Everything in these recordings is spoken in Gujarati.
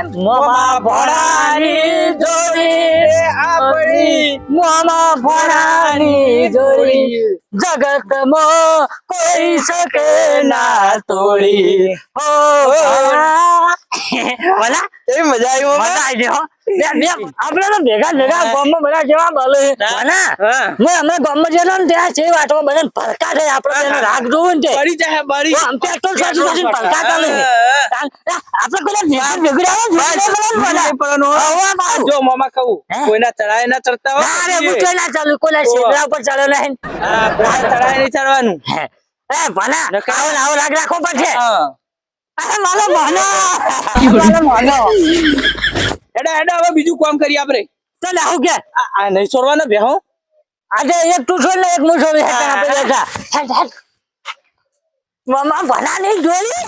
મોમાં ભણાની જોડી આપણી મોમાં ભણાની જોડી જગતમાં કોઈ શકે ના તોડી હો વાલા એ મજા આવી હો આપણે તો ભેગા ગામમાં બધા જેવા બોલે મેં અમે ગામમાં જેલો ને ત્યાં છે વાતો બધા ભરકા થાય આપણે એનો રાગ જોવું ને બળી જાય બળી આમ પેટ્રોલ સાચી સાચી ભરકા ચાલે આપણે કોને ભેગા જો મામા કહું કોઈના ચડાય ના ચડતા હોય અરે હું તો ના ચાલુ કોઈના શેગડા ઉપર ચડ્યો નહીં હા કોઈના ચડાય નહીં ચડવાનું એ ભલા આવો રાગ રાખો પડશે અરે મારો માનો એડા હવે બીજું કામ કરી આપણે ચાલ આવું કે આ નહીં છોડવાનો બેહો આજે એક તું છોડ ને એક હું છોડી આપણે બેઠા ચાલ મામા ભલા નહીં જોઈ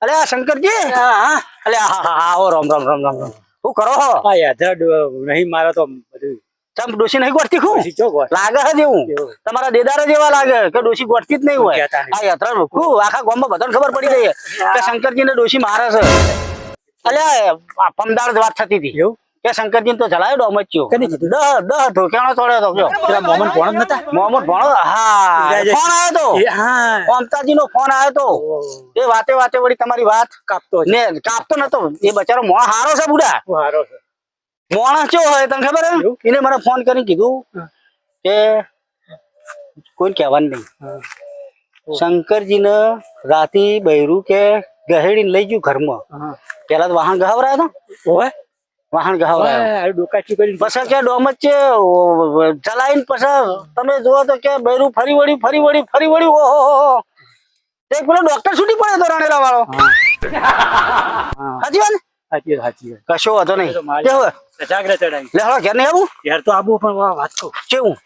અલે શંકરજી હા અલે આવો રામ શું કરો છો હા યાર નહીં મારા તો બધું ચમ ડોસી નહીં ગોઠતી ખું લાગે છે જેવું તમારા દેદારો જેવા લાગે કે ડોસી ગોઠતી જ નહીં હોય આ યાત્રા ખું આખા ગામમાં બધાને ખબર પડી ગઈ કે શંકરજી ને ડોસી મારે છે અલ્યા પમદાર વાત થતી હતી એવું કે શંકરજી તો ચલાયો ડોમચ્યો દહ ઢોકેણો તોડ્યો તો પેલા મોહમ્મદ ભણો નતા મોહમ્મદ ભણો હા ફોન આવ્યો તો મમતાજી નો ફોન આવ્યો તો એ વાતે વળી તમારી વાત કાપતો નતો એ બચારો મોણ હારો છે બુડા હારો છે મોણા ચો હોય તને ખબર હે એને મને ફોન કરીને કીધું કે કોઈ કહેવાનું નહીં શંકરજી ને રાતી બૈરું કે ગહેડી લઈ ગયું ઘરમાં પેલા તો વાહન ગહાવરાયો તો વાહન ગહાવરાયો પછી કે ડોમચ છે ચલાવીને પછી તમે જુઓ તો કે બૈરું ફરી વળી ઓહો એક પેલો ડોક્ટર છૂટી પડ્યો તો રાણેલા વાળો સાચી વાત સાચી કશો હતો નહીં લે હળો ઘેર નહીં આવું ઘેર તો આવું પણ વાત કહું કેવું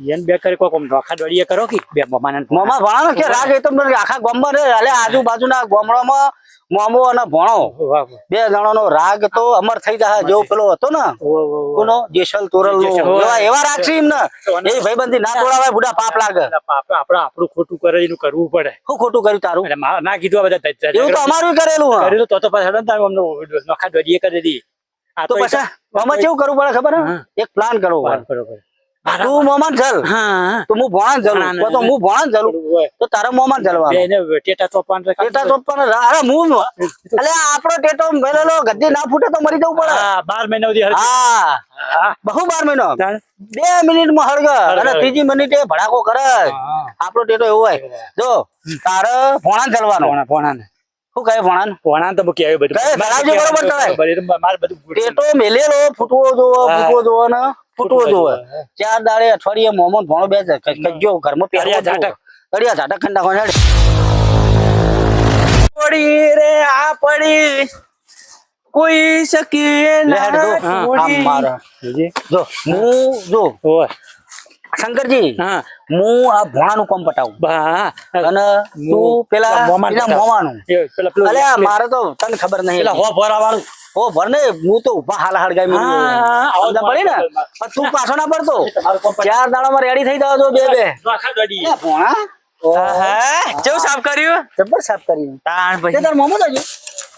એન બે કરી કોક નોખા દોડીએ કરો કે બે મોમા ભણાવો કે રાગ એ તો આખા ગામમાં રે અલે આજુબાજુના ગામડામાં મોમો અને ભણો બે જણાનો રાગ તો અમર થઈ જાય જેવો પેલો હતો ને કોનો જેસલ તોરલ નો એવા રાગ છે એમને એ ભાઈબંધી ના તોડાવાય બુડા પાપ લાગે આપણે આપણું ખોટું કરે એનું કરવું પડે શું ખોટું કર્યું તારું ના કીધું બધા એવું તો અમારું કરેલું તો પછી નોખા દોડીએ કરી દીધી તો પછી આમાં કેવું કરવું પડે ખબર એક પ્લાન કરવો બરોબર તું મોમાન ચલ તો હું ભણાન ચલું તો હું ભણાન ચલું તો તારા મોમાન ચલવા ટેટા ચોપાન અરે હું અલે આપણો ટેટો મેલેલો ગદ્દી ના ફૂટે તો મરી જવું પડે 12 મહિના સુધી હા બહુ 12 મહિનો 2 મિનિટમાં હળગે અને ત્રીજી મિનિટે ભડાકો કરે આપણો ટેટો એવો હોય જો તારે ભણાન ચલવાનો ભણાન શું કહે ભણાન તો કે બધું બરોબર ટેટો મેલેલો ફૂટવો જોવો ને ફૂટવો જોવે 4 દાડે અઠવાડિયે મોહમ્મદ ભણો બે કજ્જો ઘરમાં પહેર્યા ઝાટક ખંડા કોણ પડી રે આ પડી કોઈ શકી ના જો હું જો શંકરજી હું આ ભોણાનું કામ પટાવું અને તું પેલા મોમાનું અલે મારે તો તને ખબર નહીં વાળું ઓ ભરને હું તો ઉભા હાલ હળગાઈ પડી ને તું પાછો ના પડતો 4 દાડામાં રેડી થઈ જાવ જો બે કેવું સાફ કર્યું જબર સાફ કર્યું તાણ પછી તાર મોમો તો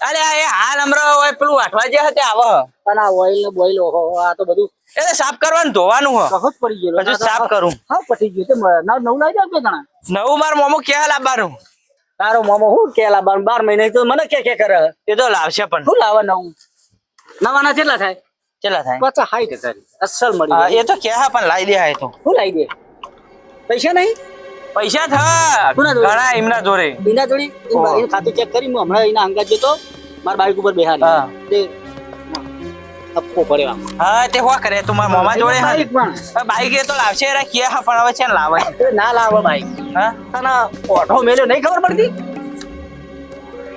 અરે એ હાલ હમરો ઓય પેલું વાટવા જે હતે આવો અને ઓઇલ ને બોઇલ આ તો બધું એટલે સાફ કરવાનું ધોવાનું હો કહોત પડી ગયો હજુ સાફ કરું હા પટી ગયું તે નવ લાઈ જાવ કે જણા નવ માર મોમો કે લાવવાનું તારો મોમો હું કે લાવવાનું 12 મહિને તો મને કે કરે એ તો લાવશે પણ શું લાવે નવાના કેટલા થાય 50 હાઈટ તારી અસલ મળી એ તો કે હા પણ લાઈ દે આ તો શું લાઈ દે પૈસા નહીં પૈસા થા ઘણા એમના જોડે એના જોડે એ ખાતું ચેક કરી હું હમણાં એના અંગાત જતો માર બાઈક ઉપર બેહારી તે અપકો પડ્યો હા તે હો કરે તું માર મામા જોડે બાઈક એ તો લાવશે રે કે હા પણ હવે છે ને લાવે ના લાવે બાઈક હા તને ઓઢો મેલ્યો નહીં ખબર પડતી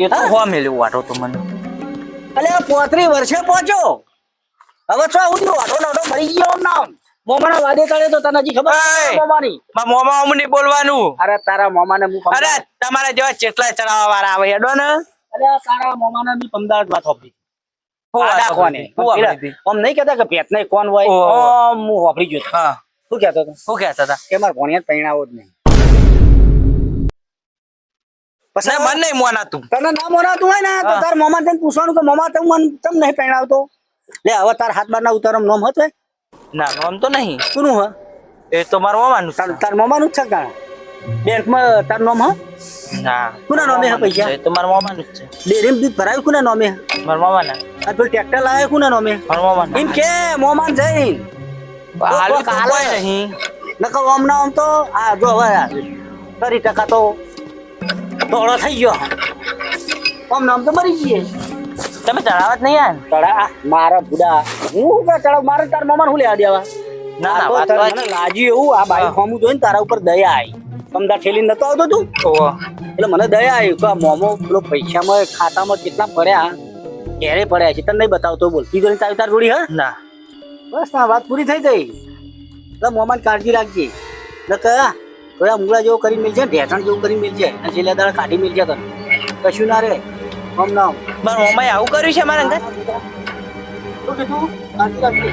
એ તો હો મેલ્યો ઓઢો તો મને અલે 35 વર્ષે પહોંચ્યો હવે તો આવું ઓઢો મરી ગયો નામ મોમાના વાદે તળે તો તને હજી ખબર મોમાની માં મોમા અમને બોલવાનું અરે તારા મોમાને હું અરે તમારા જેવા ચેટલા ચડાવવા વાળા આવે હેડો ને અરે તારા મોમાને મી પમદાર વાત હોપી વાડા કોને ઓમ નહીં કહેતા કે પેટ નહીં કોણ હોય ઓમ હું હોપરી ગયો હા શું કહેતા હતા કે માર ભણિયા પૈણાવો જ નહીં પછી મન નહીં મોનાતું. તને ના મોનાતું હોય ને તો તાર મોમાં તને પૂછવાનું કે મોમાં તમે મન તમ નહીં પહેણાવતો. લે હવે તાર હાથ બાર ના ઉતારમ નોમ હતો ના નોમ તો નહીં. કોનું હ? એ તો મારું મોમાનું. તાર મોમાનું જ છે કાં? બેંકમાં તાર નોમ હ? ના કોના નોમે હે પૈસા? એ તો મારું મોમાનું જ છે. ડેરીમાં દૂધ ભરાયું કોના નોમે? મારા મોમાના. આ પેલું ટ્રેક્ટર લાવે કોના નોમે? મારા મોમાના. એમ કે મોમાન જઈને હાલ તો કોઈ નહીં. નકર ઓમ ના ઓમ તો આ જો હવે 30% તો ધોળો થઈ ગયો. ઓમ નામ તો મરી ગયે. તમે ચડાવત નહીં યાર. તળા મારા બુડા હું કે ચડાવ મારે તાર મામા હું લેવા દેવા. ના ના તો વાત તારે મને લાગ્યું એવું આ બાઈક હોમું જોઈને તારા ઉપર દયા આવી. કમદા ઠેલી નતો આવતો તું ઓહો. એટલે મને દયા આવી કે આ મોમો પેલો પૈસામાં ખાતામાં કેટલા પડ્યા ઘેરે પડ્યા છે તને નહીં બતાવતો બોલ તીજો તારી તાર જોડી હા ના બસ આ વાત પૂરી થઈ ગઈ. એટલે મોમાન કાળજી રાખજે નકર થોડા મુંગળા જેવો કરી મિલજે ઢેસણ જેવું કરી મિલજે અને છેલ્લા દાડા કાઢી મિલજે તને કશું ના રે ઓમ નામ મારા મોમાએ આવું કર્યું છે મારા અંગત. શું કીધું કાળજી રાખજે.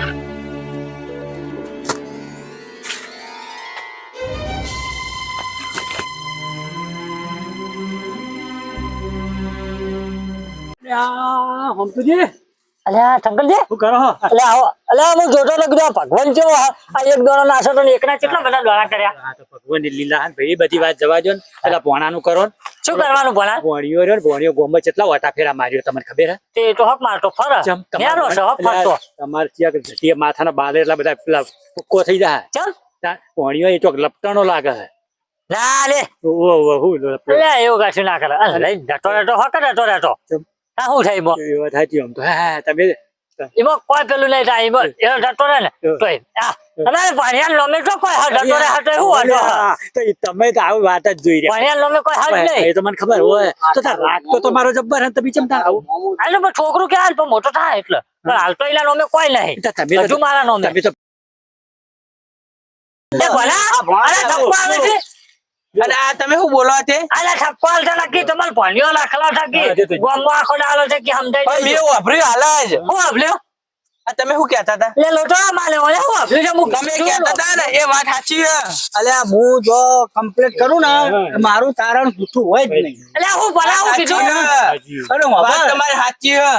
હમતુજી અલ્યા શંકરજી શું કરો અલ્યા આવો અલ્યા હું જોતો તો કીધું આ ભગવાન કેવો આ એક દોરા નાશો તો એકના કેટલા બધા દોરા કર્યા. હા તો ભગવાન લીલા ભાઈ બધી વાત જવા દો ને પેલા ભોણાનું કરો ને શું કરવાનું ભણા ભોણીઓ રહ્યો ને ભોણીઓ ગોમાં કેટલા વટા ફેરા માર્યો તમને ખબર હે તે તો હક મારતો ફર ચમ નેનો છે હક ફરતો તમારે ત્યાં ઘટીએ માથાના બાલે એટલા બધા પેલા ફૂક્કો થઈ જાય ચલ ભોણીઓ એ ચોક લપટાણો લાગે હે ના લે ઓહો હું લે એવું કશું ના કરે લઈ જતો રહેતો હક રહેતો રહેતો હા શું થાય એમાં એ વાત સાચી આમ તો હા તમે એમાં કોઈ પેલું નહીં થાય એમાં એનો જતો રહે ને તો તમારે ભણ્યા લોમે તો કોઈ હાથ જતો રહે તો એવું હતો તો તમે તો આવી વાત જ જોઈ રહ્યા ભણ્યા લોમે કોઈ હાથ નહીં એ તો મને ખબર હોય તો તાર રાગ તો તમારો જબ્બર હે તમે ચમતા આવું એટલે પણ છોકરું કે હાલ તો મોટો થાય એટલે પણ હાલ તો એના નોમે કોઈ નહીં તમે હજુ મારા નોમે તમે તો એ ભલા અરે થપ્પો આવે છે અને આ તમે શું બોલો તે? અરે થપ્પો આલતા નક્કી તમારે ભણ્યો લાખલા થકી ગોમમાં આખો ડાલો છે કે સમજાય મેં વાપર્યું હાલ જ. હું આપલ્યો આ તમે શું કહેતા હતા? લે લોટો માલે ઓલે હું આપલ્યો છે હું તમે કહેતા હતા ને એ વાત સાચી છે. અલ્યા હું જો કમ્પ્લીટ કરું ને મારું તારણ જૂઠું હોય જ નહીં. એટલે હું ભલા હું કીધું અરે વાત તમારી સાચી છે.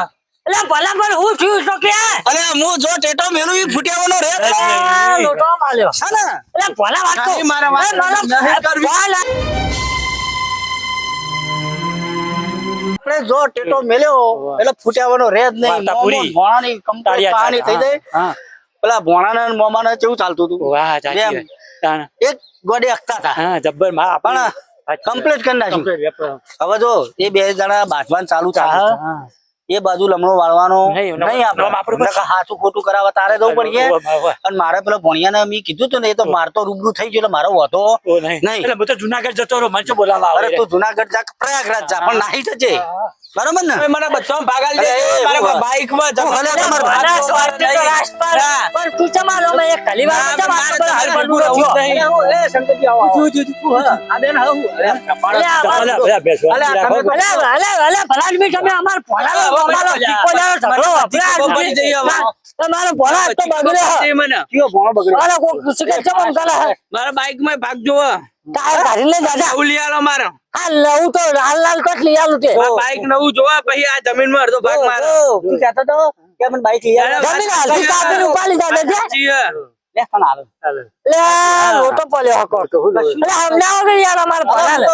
એટલે ભલા પણ હું થયું તો કે અલ્યા હું જો ટેટો મેલું ઈ ફૂટ્યાવાનો રે લોટો માલ્યો છે ને એટલે ભલા વાત તો નહીં, મારા વાત નહીં કરવી. આપણે જો ટેટો મેલ્યો એટલે ફૂટ્યાવાનો રે જ નહીં. વાર્તા પૂરી. ભોણાની કમ્પ્લીટ કહાની થઈ જાય. હા પેલા ભોણાના અને મોમાના કેવું ચાલતું હતું વાહ સાચી એમ. વાત. તાણ. એક ગોડે અકતા હતા હા જબ્બર માં પણ કમ્પ્લીટ કરી નાખ્યું. હવે જો એ બે જણા બાંધવાનું ચાલુ ચાલે એ બાજુ લમણો વાળવાનો નહીં, નહીં આપણે હાચું ખોટું કરાવવા તારે જવું પડીએ અને મારે પેલા ભણિયાને મેં કીધું હતું ને એ તો મારતો રૂબરૂ થઈ ગયો એટલે મારો વધો નહીં. એટલે હું તો જુનાગઢ જતો રહો મને શું બોલાવા અરે તું જુનાગઢ જા કે પ્રયાગરાજ જા પણ નાહી જજે બરોબર ને તમે મને બધામાં ભાગ આલી દેજો. અરે, મારા બાઈકમાં જમા ભલે તમારે તમારે ભાગ ભલા જોવાનો સ્વાર્થી તો નહીં. રાષ્ટ્ર હા. પણ તું ચમાલો મેં એક કલીવાર ના, ચમાલો મારે પર તારે હાલ ભરપૂર બનવું આવું જ નથી. નહીં. એ શંકરજી આવો આ બેન હાઉ અલે ભલા આદમી તમે અમાર ભોળાનો અમારો ટીકો લેવાનો ઝઘડો વાપર્યા ટીકો પડી જઈએ હવે. તમારો ભોળા તો બગડ્યો તે મને. કયો ભણો બગડ્યો અરે કોક શીખે ચમન કરે મારા બાઈકમાં ભાગ જોવો. ટાયર કાઢીને દાદા આવું લઈ આલો મારો. આ લઉં તો લાલ લાલ કટલી આલું તે આ બાઈક નવું જોવા પછી આ જમીનમાં અડધો ભાગ મારો. તું કહેતો તો કે મને બાઈક લઈ આવ જમીન હાલથી કાપીને ઉપાડી દાદા છે સાચી છે. લે પણ હાલો લે લોટો પડ્યો હકો એટલે હમણાં વગર યાર અમાર ભોળાને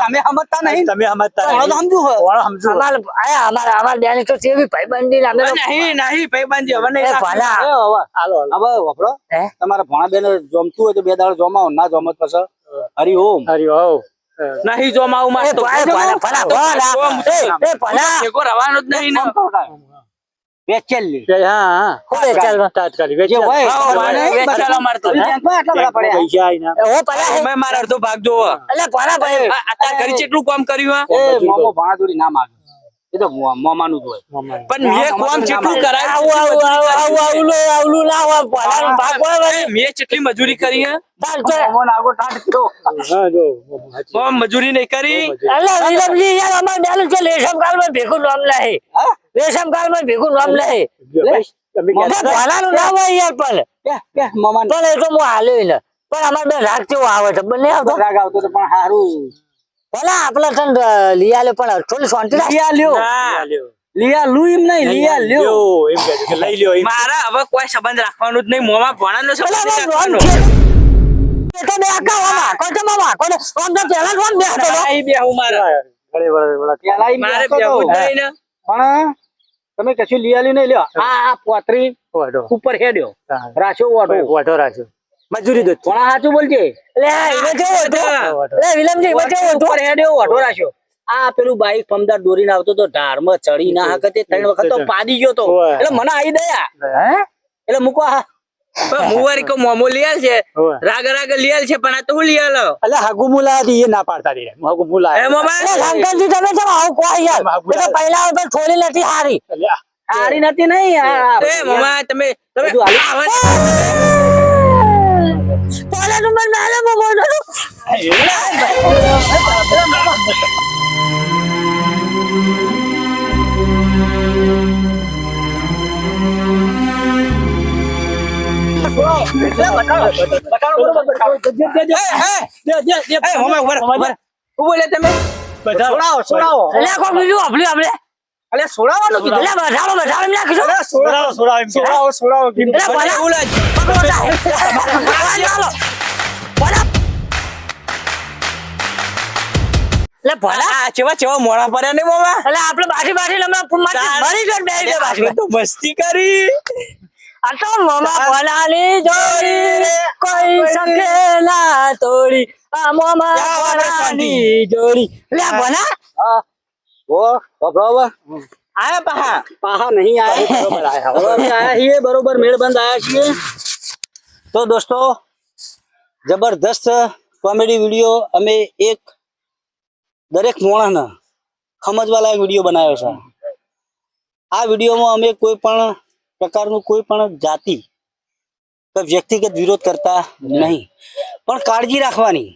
તમે સમજતા નહીં તમે સમજતા ભણો તો સમજુ હો અમાર બેની તો જેવી ભાઈબંધી અમે તો નહીં નહીં ભાઈબંધી હવે નહીં એ રાખવી. ભલા હવે વપરો હે? તમારા ભણા બેન જમતું હોય તો 2 દાડા જમાવો ના જમત પછી હરિઓમ નહીં જોમાવું એ મારે તો. ભલા ભલા ભલા એ ભલા ભેગો રહેવાનું જ નહીં ને. વેચેલી હા કોને ચાલ તાત્કાલિક જે હોય હા, તમારે વાને વેચાલો મારતો. બેંકમાં આટલા બધા પડ્યા પૈસા આવીને ઓ ભલા તમે મારો અડધો ભાગ જોવો. એટલે ભલા ભાઈ અત્યારે ઘરે કેટલું કામ કર્યું હે? એ મોમો ભાણા જોડી ના માગે એ તો મોમાનું જ હોય પણ મેં કામ કેટલું કરાયું, આવલું ના હોય ભલાનો ભાગ હોય એ મેં કેટલી મજૂરી કરી હે? મોમો નાગો ટાટ કયો હા જો કોમ મજૂરી નહીં કરી. એટલે વિરમજી યાર અમાર બેલું છે રેશમ કાલમાં ભેગું નામ નહીં રેશમ કાલમાં ભેગું નામ નહીં તમે ભલાનું નામ હોય યાર પણ કે મોમાન પણ એ તો હું હાલ્યો ને પણ અમાર બે રાગ કેવો આવે છે બંને આવતો રાગ આવતો તો પણ હારું ભલા આપણે તને લઈ આલ્યો પણ થોડી શાંતિ રાખ. લિયા લ્યો ના. લિયા લુ એમ નહીં લિયા લ્યો લ્યો, એમ કહે છે કે લઈ લ્યો એમ. મારા હવે કોઈ સંબંધ રાખવાનું જ નહીં મોમાં ભણાનો ભલા સંબંધ ભાઈ, રાખવાનો. રોમ છે. તો બે આકા મામા કોઈ તો મામા કોઈ આમ તો પેલા કોણ બે હતો નહીં બેહું મારે. પેલા ઈ મારે બેસતો તો. બેહું જ નહીં ને. પણ તમે કશું લિયા લ્યું નહીં લ્યો આ પોતરી વાઢો. ઉપર હેડ્યો હા. રાશો વાટો વાઢો રાખ્યો. મજૂરી દો. પણ આ સાચું બોલજે લે એને કેવું હતું લે વિલમજી એને કેવું હતું ઉપર હેડ્યો વાટો રાખ્યો આ પેલું બાઈક પમદાર દોરીને આવતો તો ઢારમાં ચડી ના હકતે 3 વખત તો પાડી ગયો તો ઓય. એટલે મને આવી દયા હે એટલે મૂકો આ પણ મુવારી કો મોમો લીયાલ છે ઓય. રાગ લીયાલ છે પણ આ તો હું લીયાલ એટલે હાગુ મુલા હતી એ ના પાડતા રહી. હાગુ મુલા. હે મોમા લે શંકરજી તમે કેમ આવું કોઈ યાર એ તો પહેલા તો થોડી નથી હારી હારી નથી નહીં એ મોમા તમે બધું હાલી. પહેલા તો મને નાલે મોમો એ મોમા ઉભા રહો, ઉભા રહો. શું બોલે તમે છોડાવો છોડાવો લે કોઈ બીજું આપલી આપણે અલે છોડાવવાનું કીધું લે બધાડો બધાડો એમ નાખીશું અલે છોડાવો છોડાવો એમ કે. છોડાવો છોડાવો કીધું લે ભલા એવું લાગે. પકડો તા ચાલો ભલા લે ભલા આ ચેવા ચેવા મોણા પડ્યા ને મોમા એટલે આપણે બાજી બાજી હમણાં મરી ગયો બે બે બાજી આપણે તો મસ્તી કરી આ તો મોમા ભલાની જોડી કોઈ શકે ના તોડી આ મોમા જાઓ આપણે ભલાની જોડી લે ભલા ઓ બરાબર આયા પહા પાહા નહીં આયા બરોબર આયા. હવે અમે આયા છીએ બરોબર મેળબંધ આયા છીએ તો દોસ્તો જબરદસ્ત કોમેડી વિડીયો અમે એક દરેક માણસને સમજવા લાયક વિડીયો બનાવ્યો છે આ વિડીયોમાં અમે કોઈ પણ પ્રકારનું કોઈ પણ જાતિ કે વ્યક્તિગત વિરોધ કરતા નહીં પણ કાળજી રાખવાની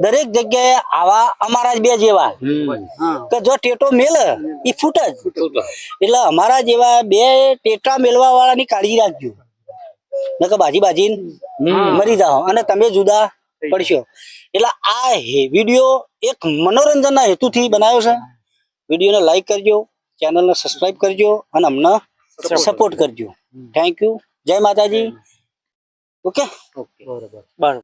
દરેક જગ્યાએ આવા અમારા જ બે જેવા કે જો ટેટો મેલ ઈ ફૂટ જ એટલે અમારા જેવા બે ટેટા મેલવા વાળાની કાળજી રાખજો નકર બાજીને મરી જાઓ અને તમે જુદા પડશો એટલે આ વિડીયો એક મનોરંજનના હેતુથી બનાવ્યો છે વિડીયોને લાઈક કરજો ચેનલને સબસ્ક્રાઇબ કરજો અને અમને સપોર્ટ કરજો થેન્ક યુ જય માતાજી ઓકે બરોબર.